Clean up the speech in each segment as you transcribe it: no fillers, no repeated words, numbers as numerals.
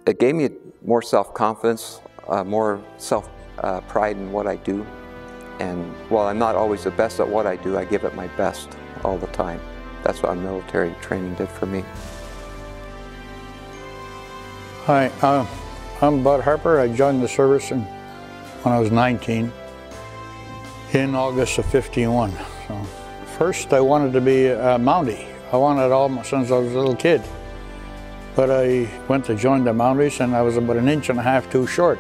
It gave me more self-confidence, more self-pride in what I do. And while I'm not always the best at what I do, I give it my best all the time. That's what military training did for me. Hi, I'm Bud Harper. I joined the service when I was 19 in August of '51. So first I wanted to be a Mountie. I wanted it all since I was a little kid. But I went to join the Mounties and I was about 1.5 inches too short.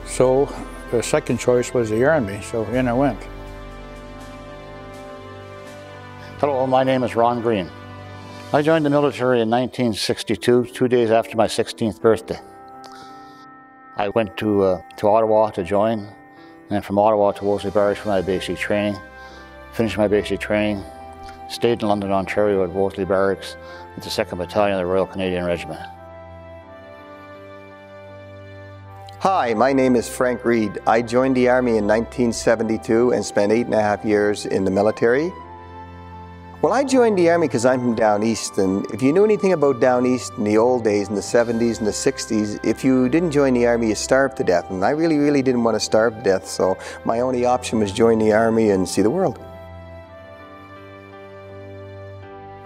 So the second choice was the Army, so in I went. Hello, my name is Ron Green. I joined the military in 1962, 2 days after my 16th birthday. I went to Ottawa to join, and then from Ottawa to Wolseley Barracks for my basic training. Finished my basic training, stayed in London, Ontario at Wolseley Barracks with the 2nd Battalion of the Royal Canadian Regiment. Hi, my name is Frank Reed. I joined the Army in 1972 and spent 8.5 years in the military. Well, I joined the Army because I'm from down east, and if you knew anything about down east in the old days, in the 70s and the 60s, if you didn't join the Army, you starved to death. And I really didn't want to starve to death, so my only option was join the Army and see the world.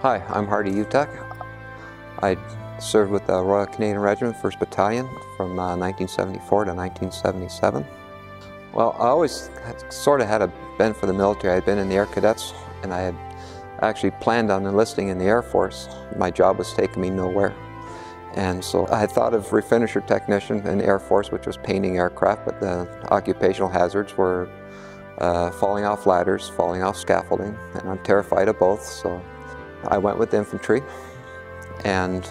Hi, I'm Hardy Utek. I served with the Royal Canadian Regiment, 1st Battalion, from 1974 to 1977. Well, I always sort of had a bent for the military. I had been in the Air Cadets, and I had actually planned on enlisting in the Air Force. My job was taking me nowhere. And so I had thought of refinisher technician in the Air Force, which was painting aircraft, but the occupational hazards were falling off ladders, falling off scaffolding, and I'm terrified of both, so I went with infantry and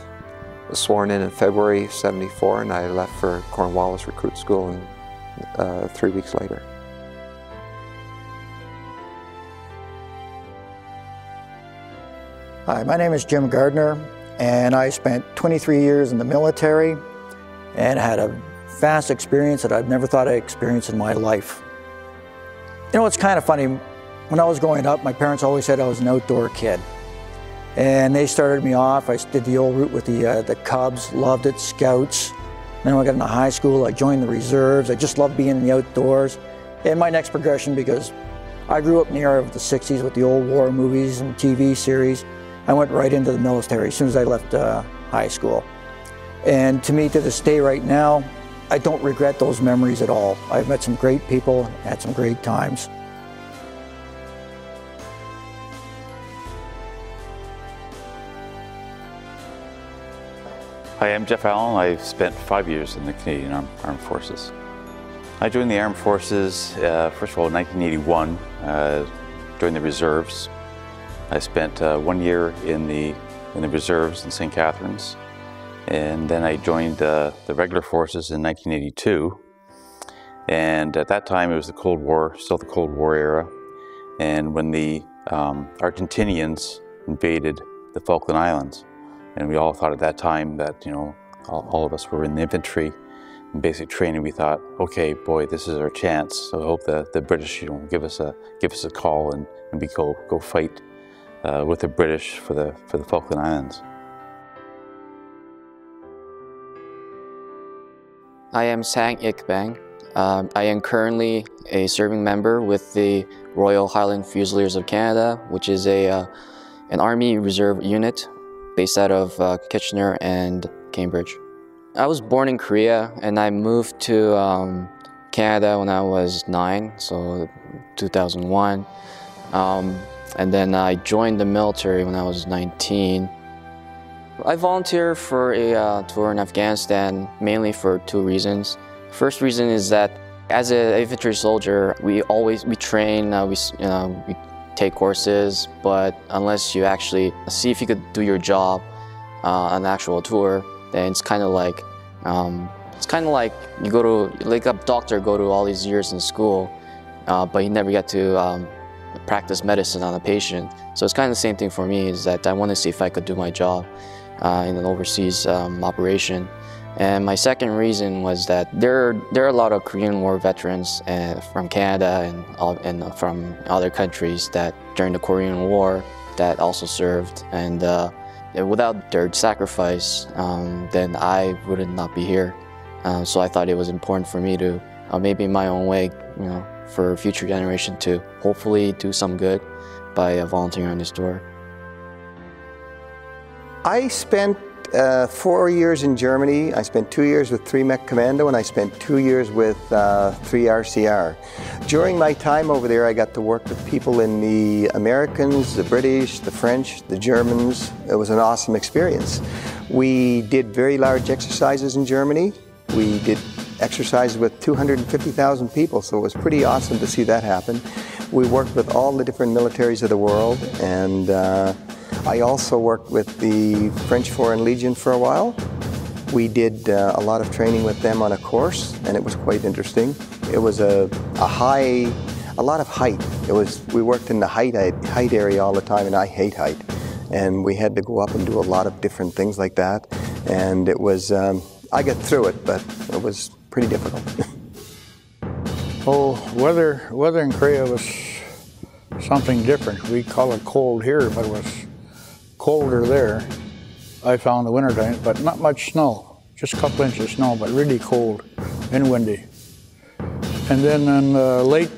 was sworn in February '74, and I left for Cornwallis Recruit School 3 weeks later. Hi, my name is Jim Gardner, and I spent 23 years in the military and had a vast experience that I've never thought I'd experienced in my life. You know, it's kind of funny. When I was growing up, my parents always said I was an outdoor kid. And they started me off. I did the old route with the Cubs, loved it, Scouts. Then when I got into high school, I joined the reserves. I just loved being in the outdoors. And my next progression, because I grew up in the era of the 60s with the old war movies and TV series, I went right into the military as soon as I left high school. And to me, to this day right now, I don't regret those memories at all. I've met some great people, had some great times. Hi, I'm Jeff Allen. I've spent 5 years in the Canadian Armed Forces. I joined the Armed Forces, first of all, in 1981, joined the reserves. I spent 1 year in the reserves in St. Catharines, and then I joined the regular forces in 1982. And at that time, it was the Cold War, still the Cold War era. And when the Argentinians invaded the Falkland Islands, and we all thought at that time that, you know, all of us were in the infantry and basic training. We thought, okay, boy, this is our chance. So I hope the British, you know, give us a call and we go fight with the British for the Falkland Islands. I am Sang Ik Bang. I am currently a serving member with the Royal Highland Fusiliers of Canada, which is an Army Reserve unit based out of Kitchener and Cambridge. I was born in Korea and I moved to Canada when I was 9, so 2001. And then I joined the military when I was 19. I volunteered for a tour in Afghanistan mainly for 2 reasons. First reason is that as an infantry soldier, we train, we take courses, but unless you actually see if you could do your job on an actual tour, then it's kind of like you go to, like a doctor go to all these years in school, but you never get to practice medicine on a patient. So it's kind of the same thing for me, is that I want to see if I could do my job in an overseas operation. And my second reason was that there are a lot of Korean War veterans from Canada and from other countries that during the Korean War that also served. And Without their sacrifice, then I would not be here. So I thought it was important for me to, maybe in my own way, for future generation to hopefully do some good by volunteering on this tour. I spent 4 years in Germany. I spent 2 years with 3 Mech Commando, and I spent 2 years with 3 RCR. During my time over there, I got to work with people in the Americans, the British, the French, the Germans. It was an awesome experience. We did very large exercises in Germany. We did exercises with 250,000 people, so it was pretty awesome to see that happen. We worked with all the different militaries of the world, and I also worked with the French Foreign Legion for a while. We did a lot of training with them on a course, and it was quite interesting. It was a lot of height. We worked in the height area all the time, and I hate height. And we had to go up and do a lot of different things like that. And it was, I got through it, but it was pretty difficult. Oh, weather in Korea was something different. We call it cold here, but it was colder there, I found the wintertime, but not much snow. Just a couple inches of snow, but really cold and windy. And then in late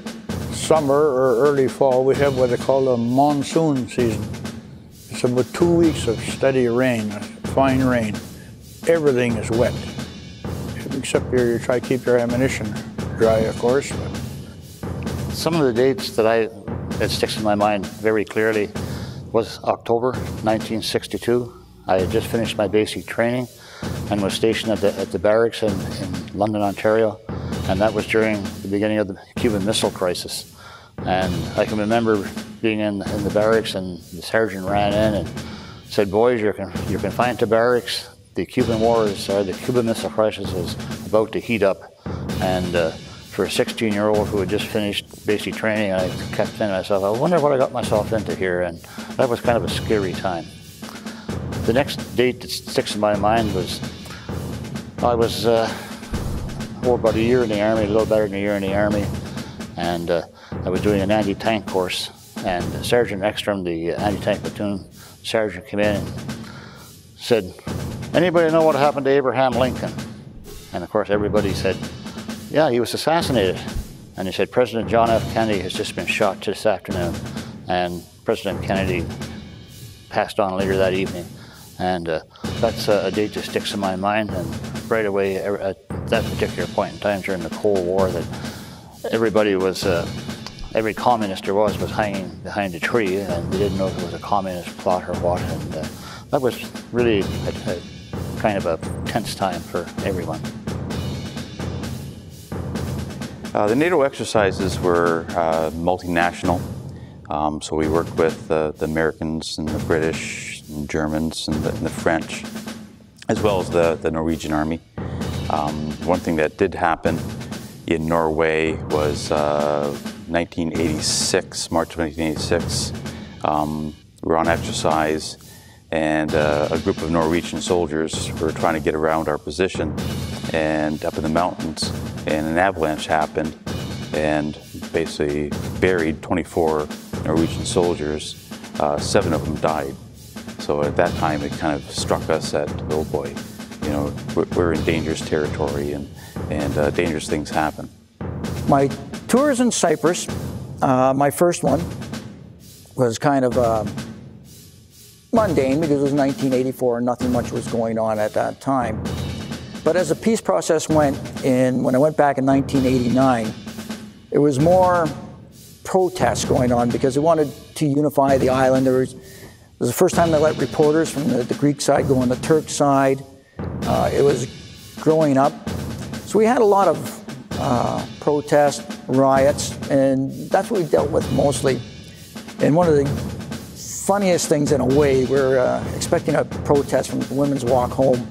summer or early fall, we have what they call the monsoon season. It's about 2 weeks of steady rain, fine rain. Everything is wet, except you try to keep your ammunition dry, of course. But some of the dates that sticks in my mind very clearly was October 1962. I had just finished my basic training and was stationed at the barracks in London, Ontario, and that was during the beginning of the Cuban Missile Crisis. And I can remember being in the barracks, and the sergeant ran in and said, "Boys, you're confined to barracks. The Cuban Missile Crisis is about to heat up." And for a 16-year-old who had just finished basic training, I kept saying to myself, I wonder what I got myself into here, and that was kind of a scary time. The next date that sticks in my mind was, I was about a year in the Army, a little better than a year in the Army, and I was doing an anti-tank course, and Sergeant Ekstrom, the anti-tank platoon sergeant, came in and said, "Anybody know what happened to Abraham Lincoln?" And of course everybody said, "Yeah, he was assassinated." And he said, "President John F. Kennedy has just been shot this afternoon." And President Kennedy passed on later that evening. And that's a date that sticks in my mind. And right away, at that particular point in time during the Cold War, that everybody was, every communist there was hanging behind a tree, and they didn't know if it was a communist plot or what. And that was really a kind of a tense time for everyone. The NATO exercises were multinational, so we worked with the Americans and the British and Germans and the French, as well as the Norwegian Army. One thing that did happen in Norway was 1986, March of 1986. We were on exercise, and a group of Norwegian soldiers were trying to get around our position and up in the mountains, and an avalanche happened and basically buried 24 Norwegian soldiers. 7 of them died. So at that time it kind of struck us that, oh boy, you know, we're in dangerous territory, and dangerous things happen. My tours in Cyprus, my first one, was kind of mundane because it was 1984 and nothing much was going on at that time. But as the peace process went, when I went back in 1989, it was more protests going on because they wanted to unify the island. It was the first time they let reporters from the Greek side go on the Turk side. It was growing up. So we had a lot of protests, riots, and that's what we dealt with mostly. And one of the funniest things in a way, we're expecting a protest from the Women's Walk Home.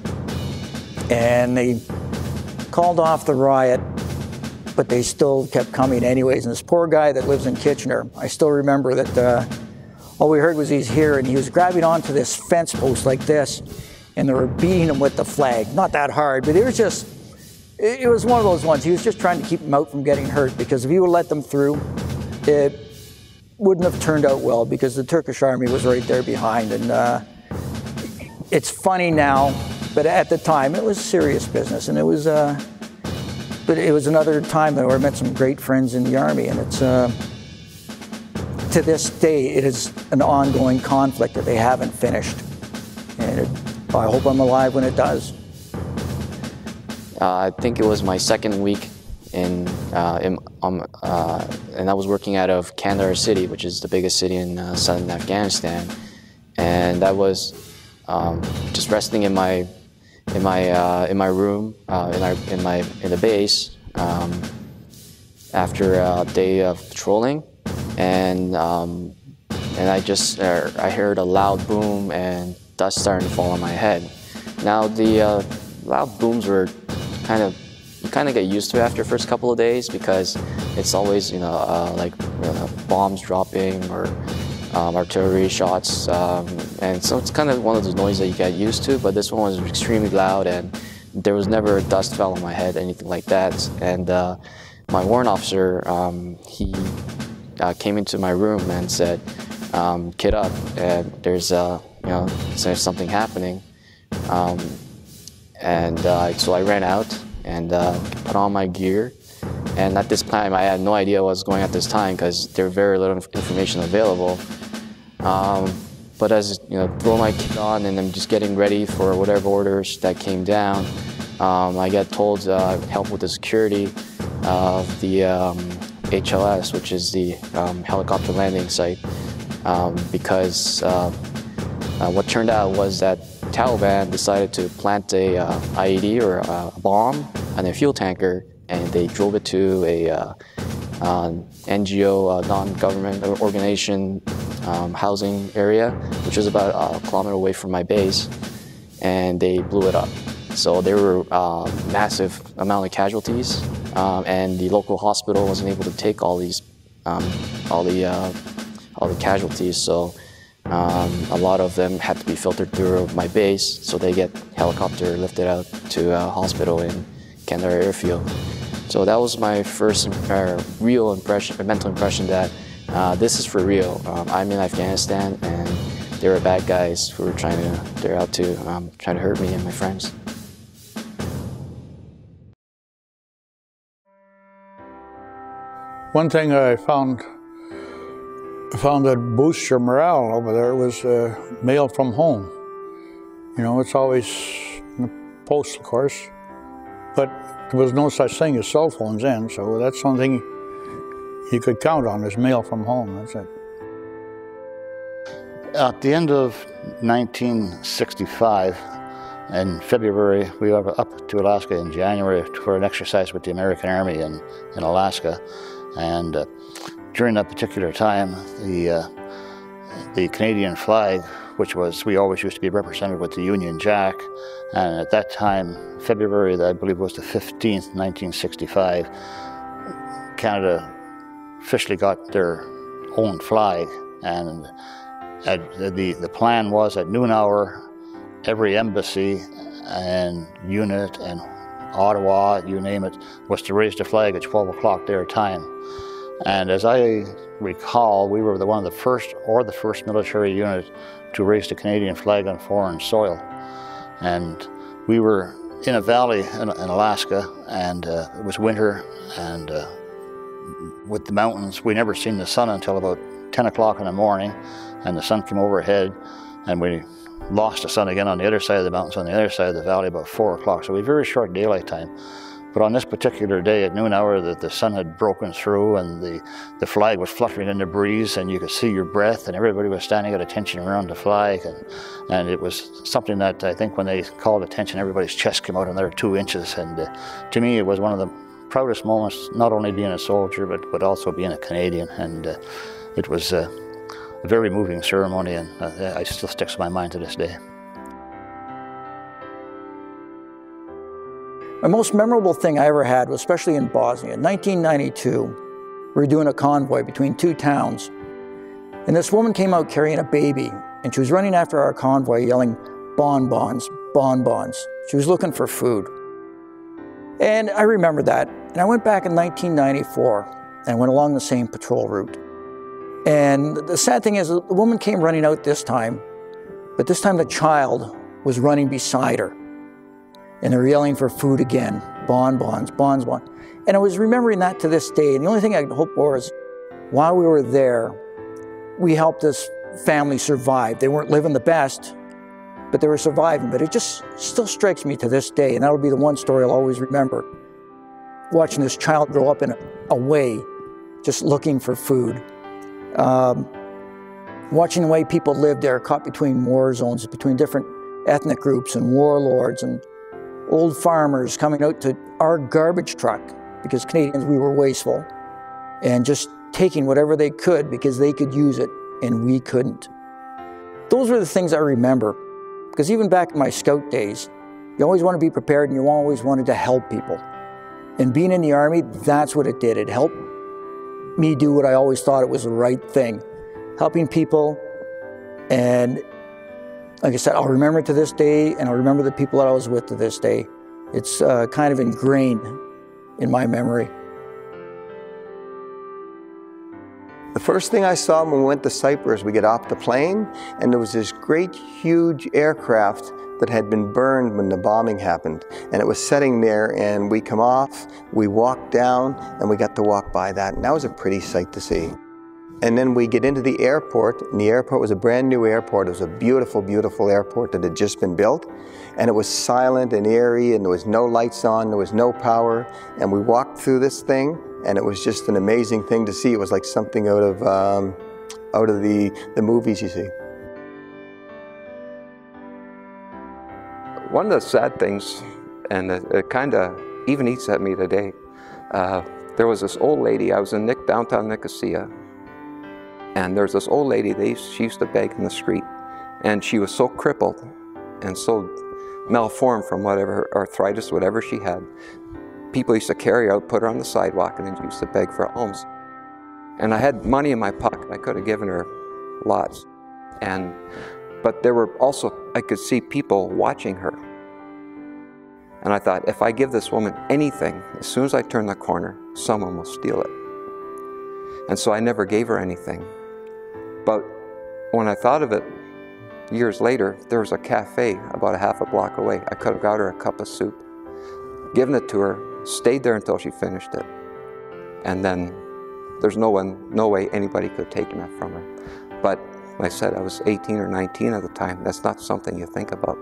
And they called off the riot, but they still kept coming anyways. And this poor guy that lives in Kitchener, I still remember that all we heard was he's here, and he was grabbing onto this fence post like this, and they were beating him with the flag. Not that hard, but it was one of those ones. He was just trying to keep them out from getting hurt, because if he would let them through, it wouldn't have turned out well, because the Turkish army was right there behind. And It's funny now, but at the time it was serious business, and it was, but it was another time where I met some great friends in the Army, and it's, to this day, it is an ongoing conflict that they haven't finished, and I hope I'm alive when it does. I think it was my second week and I was working out of Kandahar City, which is the biggest city in southern Afghanistan, and I was just resting in my room in the base after a day of patrolling, and I heard a loud boom and dust starting to fall on my head. Now the loud booms were you kind of get used to it after the first couple of days, because it's always bombs dropping or artillery shots, and so it's kind of one of those noises that you get used to. But this one was extremely loud, and there was never dust fell on my head, anything like that. And my warrant officer, he came into my room and said, "Kid up, and there's something happening." So I ran out and put on my gear. And at this time, I had no idea what was going on at this time, because there was very little information available. But as throw my kit on and I'm just getting ready for whatever orders that came down, I got told help with the security of the HLS, which is the helicopter landing site, because what turned out was that Taliban decided to plant a IED or a bomb on a fuel tanker, and they drove it to a NGO, non-government organization housing area, which was about a kilometer away from my base, and they blew it up. So there were massive amount of casualties, and the local hospital wasn't able to take all the casualties. So a lot of them had to be filtered through my base, so they get helicopter lifted out to a hospital in Kandahar Airfield. So that was my first real impression, mental impression that this is for real. I'm in Afghanistan, and there are bad guys who are they're out to try to hurt me and my friends. One thing I found that boosts your morale over there was mail from home. It's always in the post, of course, but there was no such thing as cell phones then, so that's something you could count on, is mail from home. That's it. At the end of 1965, in February, we went up to Alaska in January for an exercise with the American Army in Alaska. And during that particular time, the Canadian flag, which we always used to be represented with the Union Jack, and at that time, February, I believe was the 15th, 1965, Canada officially got their own flag, and the plan was at noon hour, every embassy and unit and Ottawa, you name it, was to raise the flag at 12 o'clock their time. And as I recall, we were one of the first military unit to raise the Canadian flag on foreign soil. And we were in a valley in Alaska, and it was winter, and with the mountains, we never seen the sun until about 10 o'clock in the morning, and the sun came overhead, and we lost the sun again on the other side of the mountains, on the other side of the valley, about 4 o'clock. So we had very short daylight time. But on this particular day at noon hour, the sun had broken through, and the flag was fluttering in the breeze, and you could see your breath, and everybody was standing at attention around the flag. And it was something that I think when they called attention, everybody's chest came out another 2 inches. And to me, it was one of the proudest moments, not only being a soldier, but also being a Canadian. And it was a very moving ceremony, and it still sticks in my mind to this day. My most memorable thing I ever had was especially in Bosnia. In 1992, we were doing a convoy between two towns, and this woman came out carrying a baby, and she was running after our convoy yelling, "Bonbons, bonbons." She was looking for food. And I remember that, and I went back in 1994 and went along the same patrol route. And the sad thing is, the woman came running out this time, but this time the child was running beside her. And they were yelling for food again, bonbons, bonbons. And I was remembering that to this day. And the only thing I could hope for is, while we were there, we helped this family survive. They weren't living the best, but they were surviving. But it just still strikes me to this day, and that'll be the one story I'll always remember. Watching this child grow up in a way, just looking for food. Watching the way people lived there, caught between war zones, between different ethnic groups and warlords, and old farmers coming out to our garbage truck, because Canadians, we were wasteful, and just taking whatever they could because they could use it and we couldn't. Those were the things I remember, because even back in my scout days, you always want to be prepared and you always wanted to help people. And being in the Army, that's what it did. It helped me do what I always thought it was the right thing. Helping people, and like I said, I'll remember it to this day, and I'll remember the people that I was with to this day. It's kind of ingrained in my memory. The first thing I saw when we went to Cyprus, we get off the plane, and there was this great, huge aircraft that had been burned when the bombing happened. And it was sitting there, and we come off, we walked down, and we got to walk by that, and that was a pretty sight to see. And then we get into the airport, and the airport was a brand new airport. It was a beautiful, beautiful airport that had just been built. And it was silent and eerie, and there was no lights on, there was no power. And we walked through this thing, and it was just an amazing thing to see. It was like something out of the movies you see. One of the sad things, and it kind of even eats at me today, there was this old lady. I was in downtown Nicosia, and there's this old lady, she used to beg in the street, and she was so crippled and so malformed from whatever arthritis, whatever she had. People used to carry her out, put her on the sidewalk, and then used to beg for alms. And I had money in my pocket. I could have given her lots. But there were also, I could see people watching her. And I thought, if I give this woman anything, as soon as I turn the corner, someone will steal it. And so I never gave her anything. But when I thought of it, years later, there was a cafe about a half a block away. I could have got her a cup of soup, given it to her, stayed there until she finished it. And then there's no way anybody could have taken that from her. But like I said, I was 18 or 19 at the time. That's not something you think about.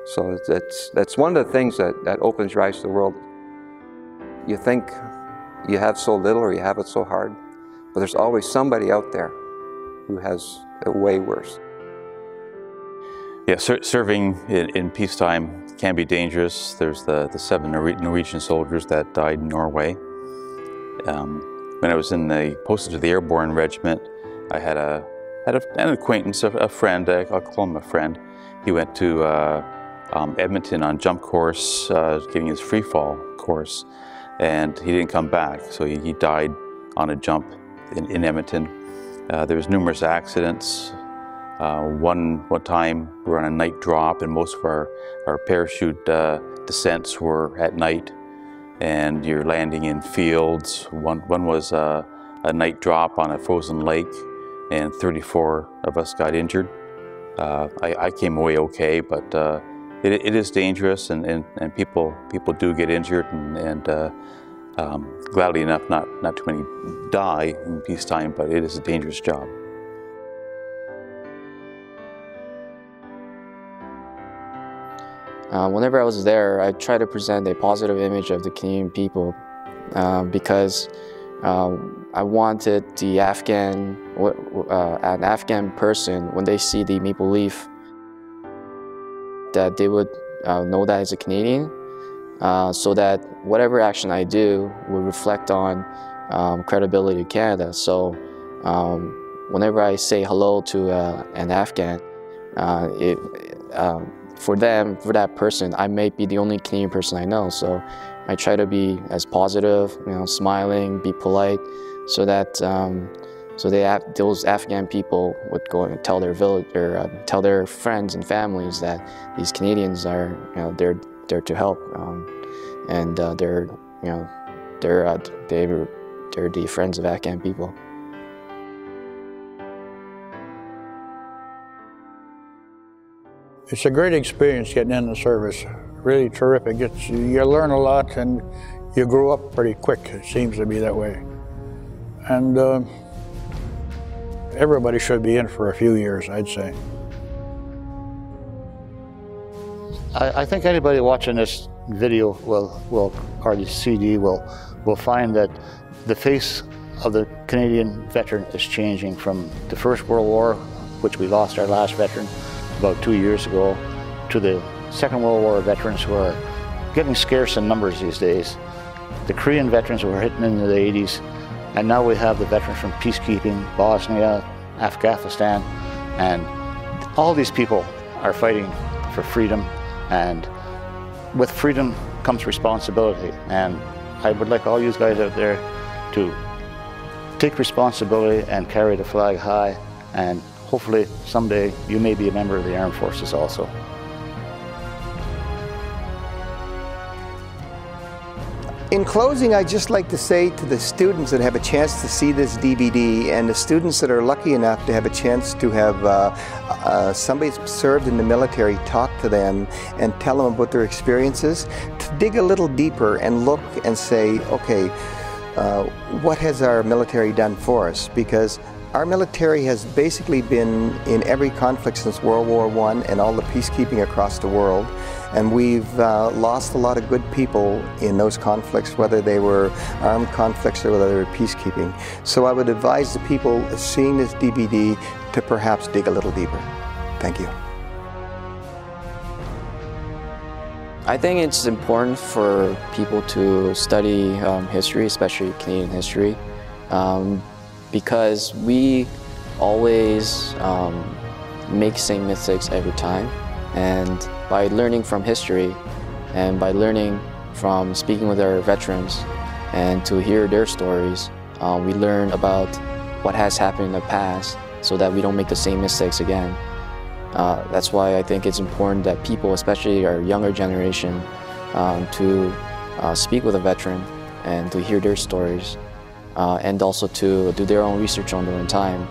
So that's one of the things that opens your eyes to the world. You think you have so little or you have it so hard, but there's always somebody out there who has it way worse. Yeah, serving in peacetime can be dangerous. There's the 7 Norwegian soldiers that died in Norway. When I was posted to the Airborne Regiment, I had an acquaintance, a friend, I'll call him a friend. He went to Edmonton on jump course, getting his free fall course, and he didn't come back, so he died on a jump in Edmonton. There was numerous accidents. One time we were on a night drop, and most of our parachute descents were at night, and you're landing in fields. One was a night drop on a frozen lake, and 34 of us got injured. I came away okay, but it is dangerous, and people do get injured, and gladly enough, not too many die in peacetime, but it is a dangerous job. Whenever I was there, I tried to present a positive image of the Canadian people because I wanted the an Afghan person, when they see the maple leaf, that they would know that as a Canadian, so that whatever action I do will reflect on credibility to Canada. So whenever I say hello to an Afghan, for that person, I may be the only Canadian person I know. So I try to be as positive, smiling, be polite, so that those Afghan people would go and tell their village or tell their friends and families that these Canadians are, they're there to help, and they're the friends of Afghan people. It's a great experience getting in the service. Really terrific. You learn a lot and you grow up pretty quick. It seems to be that way. And everybody should be in for a few years, I'd say. I think anybody watching this video or the CD will find that the face of the Canadian veteran is changing from the First World War, which we lost our last veteran about 2 years ago, to the Second World War veterans who are getting scarce in numbers these days, the Korean veterans who were hitting into the 80s, and now we have the veterans from Peacekeeping, Bosnia, Afghanistan, and all these people are fighting for freedom, and with freedom comes responsibility. And I would like all you guys out there to take responsibility and carry the flag high, and hopefully someday you may be a member of the Armed Forces also. In closing, I'd just like to say to the students that have a chance to see this DVD, and the students that are lucky enough to have a chance to have somebody served in the military talk to them and tell them about their experiences, to dig a little deeper and look and say, okay, what has our military done for us? Because our military has basically been in every conflict since World War I and all the peacekeeping across the world. And we've lost a lot of good people in those conflicts, whether they were armed conflicts or whether they were peacekeeping. So I would advise the people seeing this DVD to perhaps dig a little deeper. Thank you. I think it's important for people to study history, especially Canadian history, because we always make the same mistakes every time. And by learning from history and by learning from speaking with our veterans and to hear their stories, we learn about what has happened in the past so that we don't make the same mistakes again. That's why I think it's important that people, especially our younger generation, to speak with a veteran and to hear their stories, and also to do their own research on their own time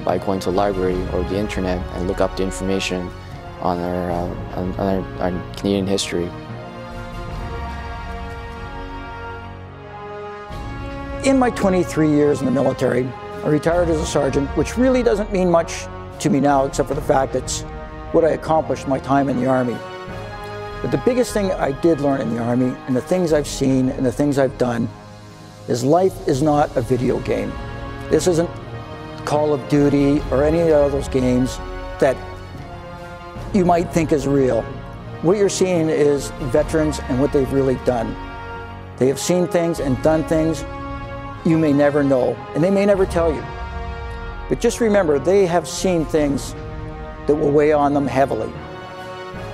by going to a library or the internet and look up the information on our Canadian history. In my 23 years in the military, I retired as a sergeant, which really doesn't mean much to me now, except for the fact that's what I accomplished my time in the Army. But the biggest thing I did learn in the Army, and the things I've seen and the things I've done, is life is not a video game. This isn't Call of Duty or any of those games that you might think is real. What you're seeing is veterans and what they've really done. They have seen things and done things you may never know, and they may never tell you. But just remember, they have seen things that will weigh on them heavily.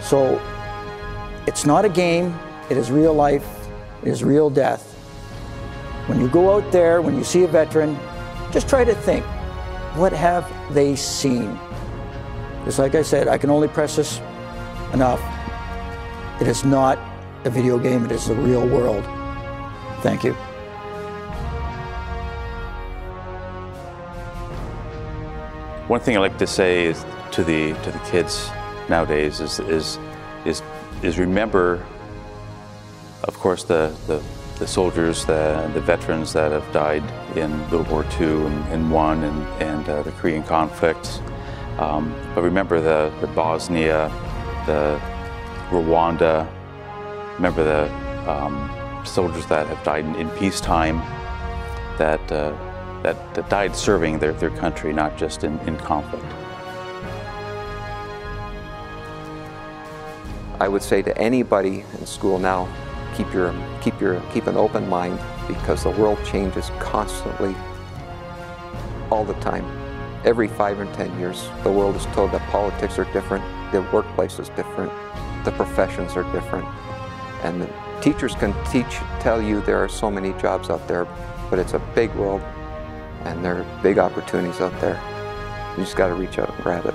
So it's not a game, it is real life, it is real death. When you go out there, when you see a veteran, just try to think, what have they seen? Because like I said, I can only press this enough. It is not a video game, it is the real world. Thank you. One thing I like to say is to the kids nowadays is remember, of course, the soldiers, the veterans that have died in World War II and I and the Korean conflicts. But remember the Bosnia, the Rwanda, remember the soldiers that have died in peacetime, that died serving their country, not just in conflict. I would say to anybody in school now, keep an open mind, because the world changes constantly, all the time. Every 5 or 10 years, the world is told that politics are different, the workplace is different, the professions are different, and the teachers can tell you there are so many jobs out there, but it's a big world, and there are big opportunities out there. You just got to reach out and grab it.